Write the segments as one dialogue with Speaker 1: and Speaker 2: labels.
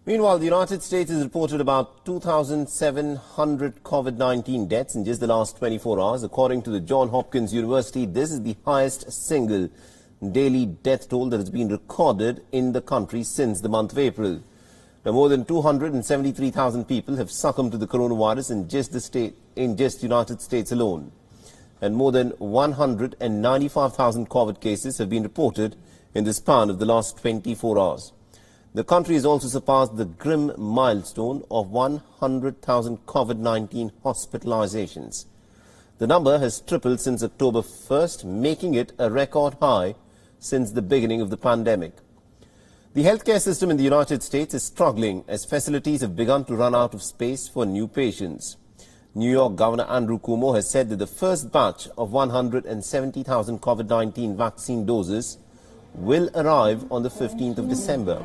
Speaker 1: Meanwhile, the United States has reported about 2,700 COVID-19 deaths in just the last 24 hours. According to the Johns Hopkins University, this is the highest single daily death toll that has been recorded in the country since the month of April. Now, more than 273,000 people have succumbed to the coronavirus in just the United States alone. And more than 195,000 COVID cases have been reported in the span of the last 24 hours. The country has also surpassed the grim milestone of 100,000 COVID-19 hospitalizations. The number has tripled since October 1st, making it a record high since the beginning of the pandemic. The healthcare system in the United States is struggling as facilities have begun to run out of space for new patients. New York Governor Andrew Cuomo has said that the first batch of 170,000 COVID-19 vaccine doses will arrive on the 15th of December.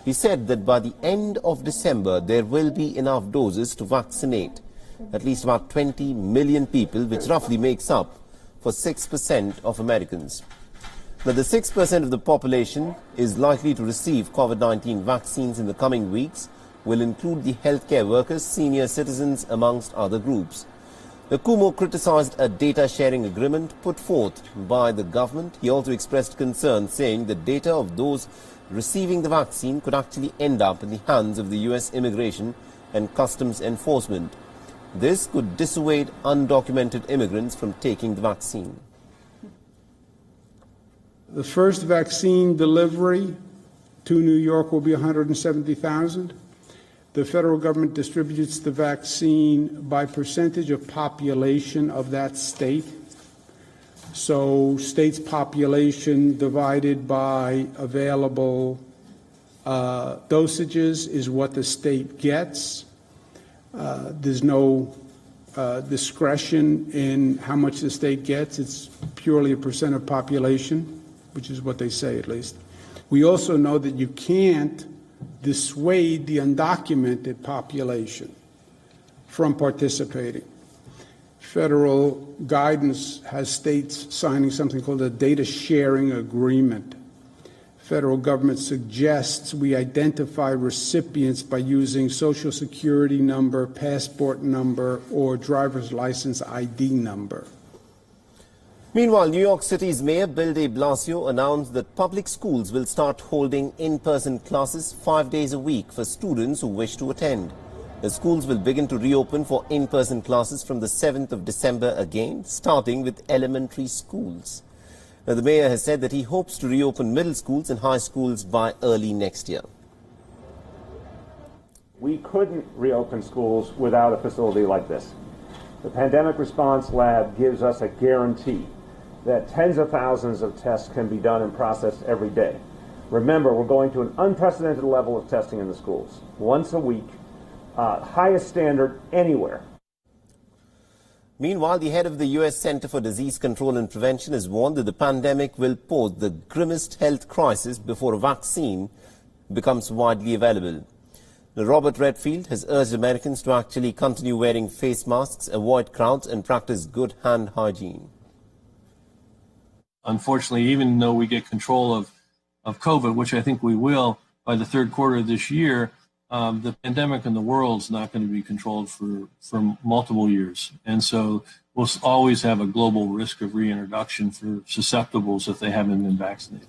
Speaker 1: He said that by the end of December, there will be enough doses to vaccinate at least about 20 million people, which roughly makes up for 6% of Americans. Now, the 6% of the population is likely to receive COVID-19 vaccines in the coming weeks will include the healthcare workers, senior citizens, amongst other groups. The Cuomo criticized a data sharing agreement put forth by the government. He also expressed concern, saying the data of those receiving the vaccine could actually end up in the hands of the U.S. Immigration and Customs Enforcement. This could dissuade undocumented immigrants from taking the vaccine.
Speaker 2: The first vaccine delivery to New York will be 170,000. The federal government distributes the vaccine by percentage of population of that state. So state's population divided by available dosages is what the state gets. There's no discretion in how much the state gets. It's purely a percent of population, which is what they say at least. We also know that you can't dissuade the undocumented population from participating. Federal guidance has states signing something called a data sharing agreement. Federal government suggests we identify recipients by using Social Security number, passport number, or driver's license ID number.
Speaker 1: Meanwhile, New York City's Mayor Bill de Blasio announced that public schools will start holding in-person classes 5 days a week for students who wish to attend. The schools will begin to reopen for in-person classes from the 7th of December again, starting with elementary schools. Now, the mayor has said that he hopes to reopen middle schools and high schools by early next year.
Speaker 3: We couldn't reopen schools without a facility like this. The Pandemic Response Lab gives us a guarantee that tens of thousands of tests can be done and processed every day. Remember, we're going to an unprecedented level of testing in the schools, once a week. Highest standard anywhere.
Speaker 1: Meanwhile, the head of the U.S. Center for Disease Control and Prevention has warned that the pandemic will pose the grimmest health crisis before a vaccine becomes widely available. Now, Robert Redfield has urged Americans to actually continue wearing face masks, avoid crowds, and practice good hand hygiene.
Speaker 4: Unfortunately, even though we get control of COVID, which I think we will by the third quarter of this year, the pandemic in the world is not going to be controlled for multiple years. And so we'll always have a global risk of reintroduction for susceptibles if they haven't been vaccinated.